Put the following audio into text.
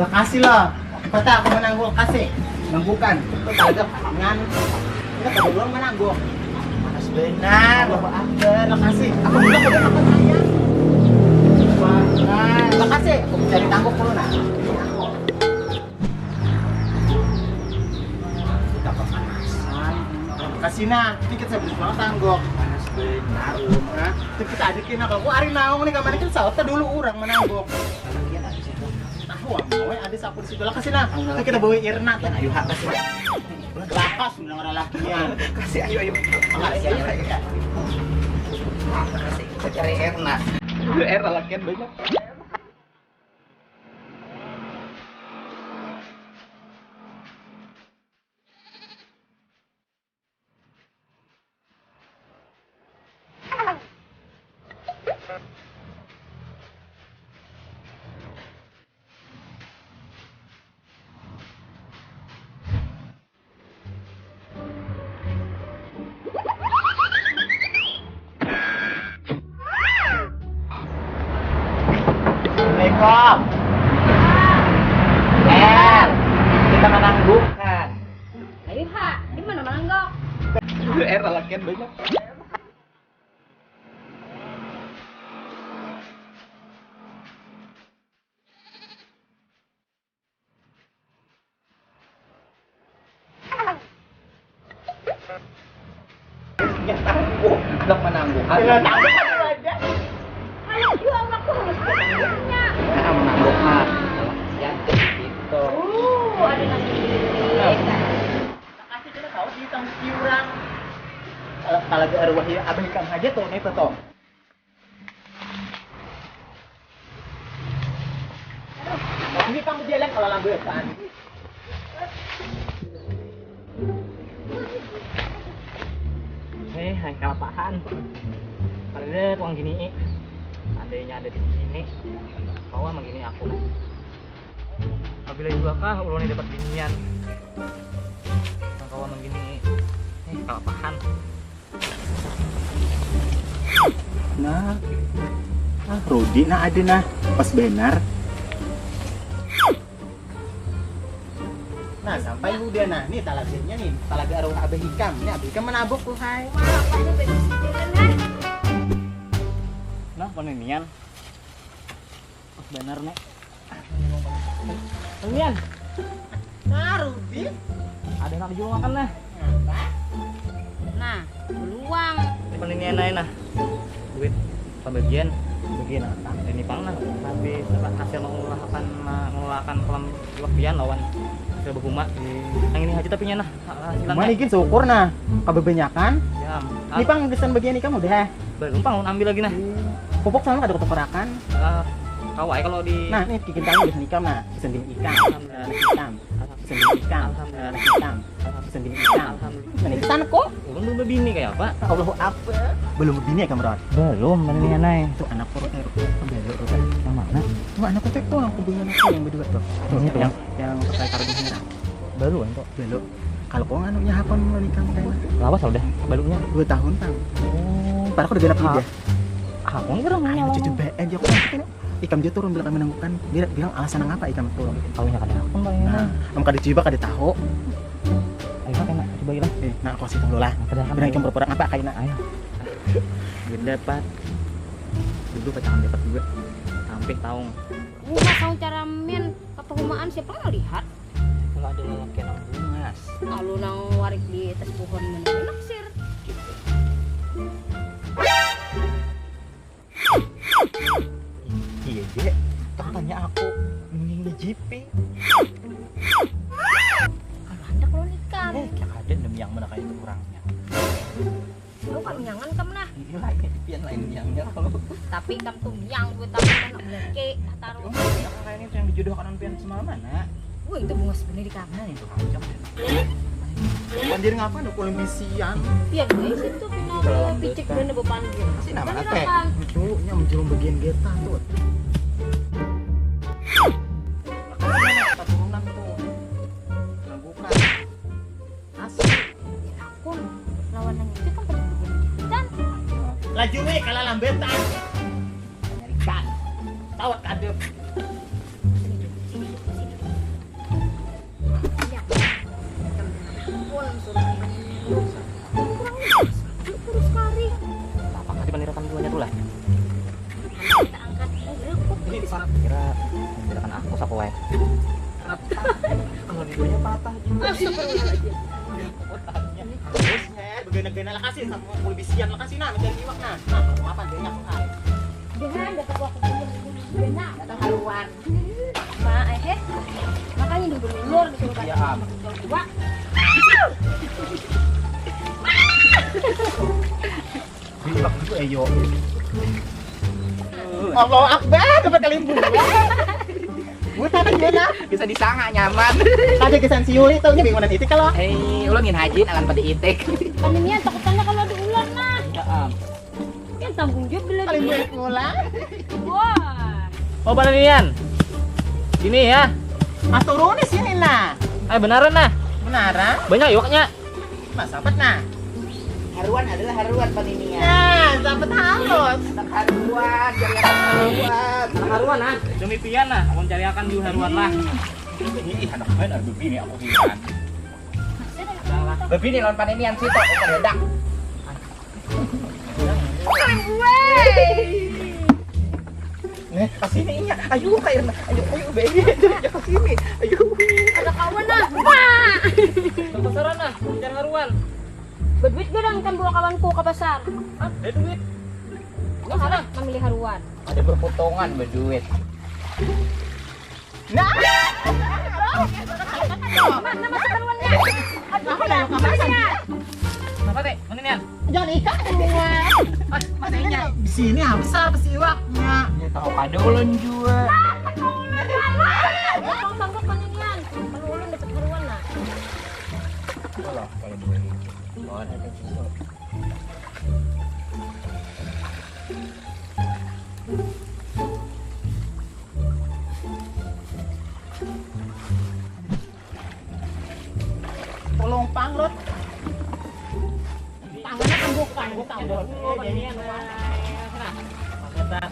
Kasih lah. Kata aku menanggul kasih. Nanggukan. Itu talaga pangan. Kita kedua menanggul. Panas benar. Bapak Akbar, kasih. Aku bilang udah apa sayang. Wah, kasih. Aku cari tangguk dulu nah. Kita kepanasan. Kasih nah, dikit saya beli banget tangguk. Panas benar. Nah, itu kita adikin kalau aku hari naung nih kamar kita sautnya dulu orang menangguk. Wah, mau ada sapu di situ lah kasih nah. Itu kita bawa Irna kan ayo hak kasih. Lakas bilang orang lakinya. Kasih ayo. Kasih ayo. Kasih kita cari Irna. Irna lakian banyak. Assalamualaikum. Kita menangguhkan. Ayo ha, di mana menanggok? Lakian banyak. Ya tangguh, belum menangguhkan. Ayo jual aku harus menanggoknya. Nah, menangguhkan. Ya gitu. Ada nasi lirik. Kasih kita tahu di tang kiurang. Kalau ke arwah ya abah ikam aja tuh nih tuh. Ini kamu jalan kalau lambu kan. Hai kalapahan. Ada uang gini. Andainya ada di sini. Kau emang gini aku lah. Apabila juga kah ulun dapat binian. Kau emang gini. Kalapahan. Nah, Rudi nah ada nah pas benar. Nah sampai udah nah nih talaganya nih talaga arwah abah hikam. Ini abah hikam menabuk tuh hai. Nah peninian. Pas benar nek. Peninian. Nah Rudi. Ada nak dijual makan nah. Nah, peluang. Peninian lain nah. Duit pembagian apa ini pang nah nanti setelah hasil mengolahkan kolam iwak lawan hasil berguma yang ini aja tapi nya nah hasilan Mana ikin syukur nah kebebanyakan. ya Ini pang desain bagian ini kamu udah. belum pang ambil lagi nah Pupuk sama ada ketoperakan. kawai kalau di Nah ini bikin tahu desain ikam nah sendiri ikan. Ikan. Sendiri ikan. Ikan. Sendiri ikan. Nah ini sana kok. belum berbini kayak apa Allahu Akbar. Belum begini ya kamu Rod? belum peninian naik Itu anak korot belok tuh kan. yang mana Cuma anak kotek tuh aku bingung aku yang berdua tuh. Tuh, Ini tuh yang pakai kardus merah. baru untuk Belok. Kalau kau anunya apa menikah kayaknya? lawas udah barunya 2 tahun tang. oh Padahal aku udah genap juga. aku ini kan Ayo cucu BN dia aku kan. Ikam dia turun bilang kami menangguhkan. Dia bilang alasan apa ikam turun. kawinnya kan aku bayar Nah, kamu kada coba kada tahu. ayo kan enak coba lah Nah, aku kasih tahu lah. padahal Bilang ikam berperang apa kayak ayo duit dapat. Dulu pacangan dapat juga. sampai tahun Bukan tahu cara main keperumahan siapa nggak lihat? kalau ada lelaki yang bungas Kalau nang warik di atas pohon mana naksir. Iya, Dek. Kamu tanya aku mending di GP. Kalau anda kalau ikan, Kayak ada nem yang mana kayak itu orangnya. lu kan nyangan kamu nah. Ini lainnya pian lain yangnya kalau. Tapi kamu tuh yang gue tapi kan leke taruh. Kayaknya itu yang dijodohkan on pian semalam mana? Wah itu bunga sebenarnya di kamar. Nah, itu kacau. Banjir ngapa ada polemisian? Iya guys itu final picik dan bepanggil. Kasih nama teh. Dulunya menjelum bagian geta tuh. Turunan tuh. Laju nih kalah lambetan. Nyarikan. Tawat kadep. Ya. Pulang suruh ini. Kurus kari. Apakah dipanirakan duanya tuh lah? Kita angkat gerepuk. Ini di sana kira membedakan aku sapu wae. Kalau diduanya patah juga. Astagfirullahaladzim. Terusnya begena-gena lah kasih sama kulit bisian lah kasih nah mencari iwak nah. Nah, kamu apa dia nyak sekali. Dengan dapat waktu benar. Datang haruan. Makanya dibelur disuruh Iya, kasih Am. dua. Iwak itu eyo. Allah Akbar dapat kalimbu. Buta kan dia nah. Bisa disanga nyaman. Tadi kesan si Yuli tau nya bingungan itu kalau. Ulangin haji alan pada itik. Pandemian takutnya kalau ada ular nah. Ya am. Kan tanggung jawab bila Kalimbu yang ngulang. Wah. Oh balanian. Gini ya. Ah turunin sini nah. Beneran nah. Benaran? Banyak iwaknya. Mas sahabat nah. Haruan adalah haruan paninian. Nah, sahabat halus. Anak haruan, jadi anak haruan. Haruan nah. Demi pian nah. Aku cari akan di haruan lah. Ih, anak main ada begini aku bilang. Begini lawan paninian situ, bukan ledak. Nih, kesini iya. Ayo kayak ayo baby, ya kesini. Ayo. Ada kawan nah. Wah. Kebesaran nah. Cari haruan. Berduit gak dong kan bawa kawanku ke pasar. Hah? Ada duit. Ya sana memilih haruan. Ada berpotongan berduit. Nah. Mana masuk haruannya? Aduh, Apa yang kamu masak? Apa teh? Mana nih? Jangan ikan semua. Masanya di sini besar pasti iwaknya. Ya tahu kado ulun juga. Tolong sanggup paninian. Kalau ulun dapat haruan nah. Kalau begini. Oh, ada susu. Tolong panglot. Tangannya tanggukan. Tangguk. Oh, balanian. Nah. Makanya